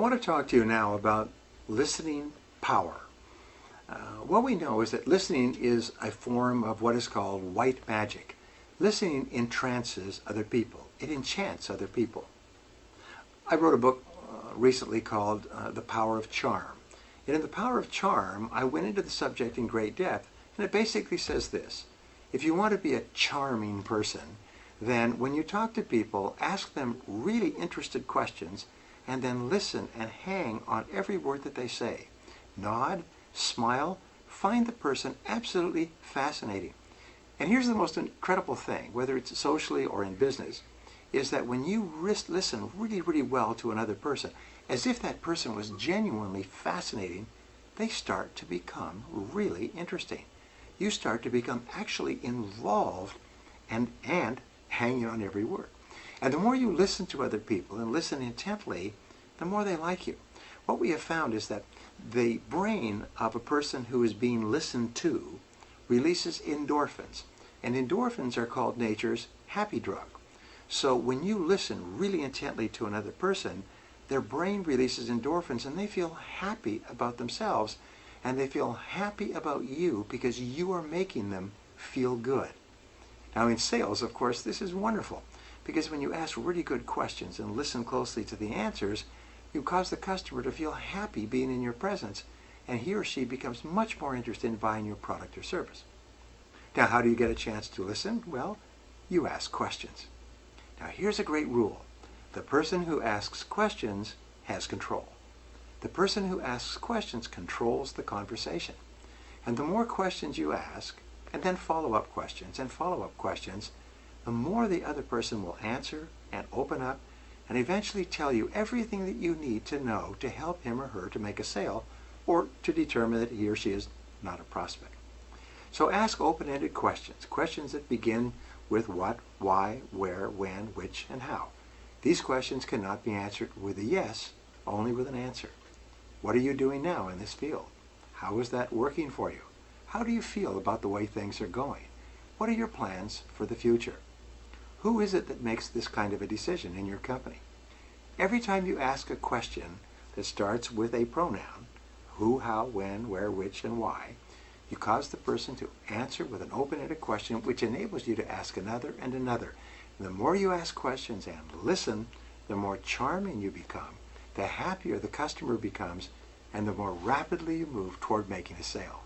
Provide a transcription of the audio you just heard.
want to talk to you now about listening power. What we know is that listening is a form of what is called white magic. Listening entrances other people. It enchants other people. I wrote a book recently called The Power of Charm. And in The Power of Charm, I went into the subject in great depth, and it basically says this. If you want to be a charming person, then when you talk to people, ask them really interested questions, and then listen and hang on every word that they say. Nod, smile, find the person absolutely fascinating. And here's the most incredible thing, whether it's socially or in business, is that when you listen really, really well to another person, as if that person was genuinely fascinating, they start to become really interesting. You start to become actually involved and hanging on every word. And the more you listen to other people and listen intently, the more they like you. What we have found is that the brain of a person who is being listened to releases endorphins. And endorphins are called nature's happy drug. So when you listen really intently to another person, their brain releases endorphins and they feel happy about themselves, and they feel happy about you because you are making them feel good. Now in sales, of course, this is wonderful, because when you ask really good questions and listen closely to the answers, you cause the customer to feel happy being in your presence, and he or she becomes much more interested in buying your product or service. Now, how do you get a chance to listen? Well, you ask questions. Now, here's a great rule. The person who asks questions has control. The person who asks questions controls the conversation. And the more questions you ask, and then follow-up questions and follow-up questions, the more the other person will answer and open up and eventually tell you everything that you need to know to help him or her to make a sale or to determine that he or she is not a prospect. So ask open-ended questions, questions that begin with what, why, where, when, which, and how. These questions cannot be answered with a yes, only with an answer. What are you doing now in this field? How is that working for you? How do you feel about the way things are going? What are your plans for the future? Who is it that makes this kind of a decision in your company? Every time you ask a question that starts with a pronoun, who, how, when, where, which, and why, you cause the person to answer with an open-ended question which enables you to ask another and another. And the more you ask questions and listen, the more charming you become, the happier the customer becomes, and the more rapidly you move toward making a sale.